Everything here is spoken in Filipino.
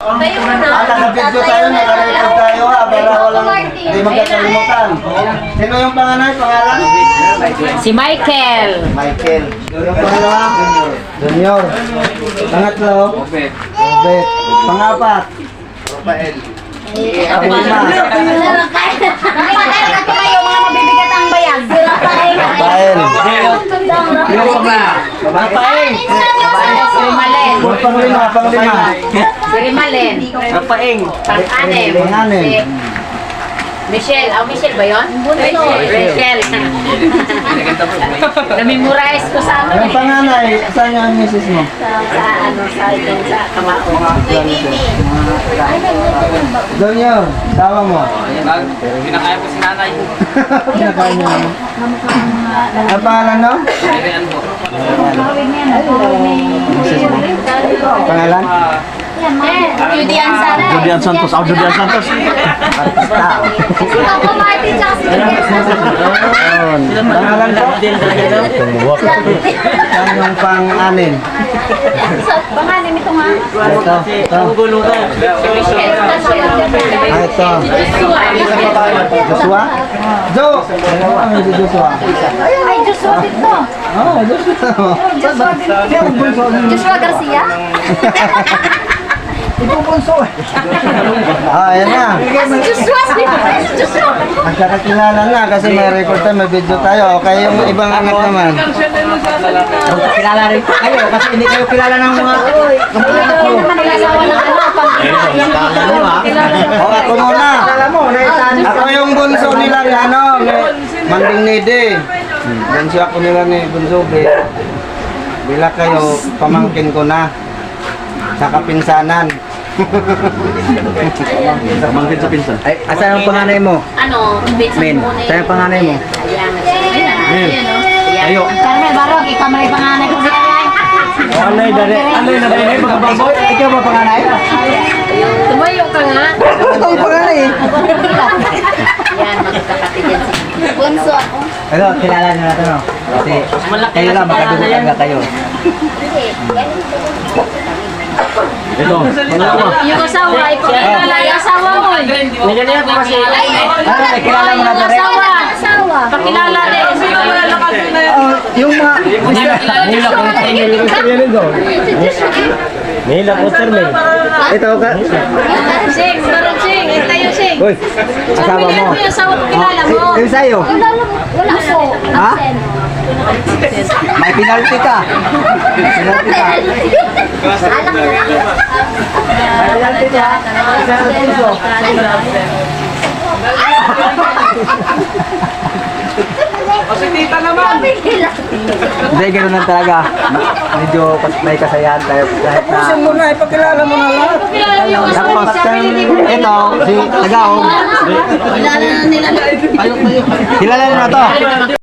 Naka-video tayo, naka-record tayo ha, para walang hindi magkakalimutan. Sino yung panganay, pangalan? Si Michael. Michael. Yung pangalawa? Junior. Pangatlo? Robert. Pangapat? Rafael. Panglima? Yung mga mabibigat ang bayag. Rafael. Rafael. Rimalen. Panglima. Si Rimalen. Rapaeng. Pang-anim. Panganim. Si Michelle. Michelle ba yun? Rachel. Namemorize ko sa ano Yung panganay, saan yung misis mo? sa kamao. Junior, tawa mo. Pinakaya ko si nanay. Kinakain niyo naman. Ang pangalan no? Misis mo. Pangalan? Judian Sana. Julian Santos. Julian Santos. Artista. Ako Martin tsaka si Ayun. Pangalan po? Yan yung pang-anin. Pangalim ito nga. Ito. Ito. Joshua? Jo! Ano si Joshua? Ay, Joshua dito. Oh, Joshua. Joshua Garcia. Ayan na. Joshua. Magkakakilala na kasi may record tayo, may video tayo. Okay, yung ibang anak naman. Kilala rin kayo kasi hindi kayo kilala ng mga O, ako muna. Ako yung bunso nila ni Manding Nede. Bunso ako nila ni Bunso. Bila kayo, pamangkin ko na. Sa kapinsanan. Mangkin sa pinsan. Ay, asan ang panganay mo? Ano? Min, saan ang panganay mo? Ayo. Carmen Barok, ikaw may panganay ko siya. Anay na dali mga baboy. Ikaw ba panganay? Tumayo ka nga. Ikaw yung panganay eh. Yan, magkakapatid yan si Bunso ako. Ano, kilala nyo natin no? Kasi kayo lang, makadulog ka kayo. Ito. Yung asawa, ipakilala yung asawa mo eh. Ganyan po kasi. Ano, may kilala mo na rin? Asawa. Pakilala rin. Yung mga... Nila po sir may. Ito ka. Sing, marang sing. Tayo sing. Uy, asawa mo. Yung asawa, pakilala mo. Yung sa'yo. Wala po. Ha? May penalty ka. Penalty ka. Penalty ka. Isang puso. Hindi, gano'n lang talaga. Medyo may kasayahan tayo. Kahit na... Pusin mo na, ipakilala mo na lahat. Pakilala yung asawa. Tapos, ito, si Tagaong. Kilala na nila. Kilala na to.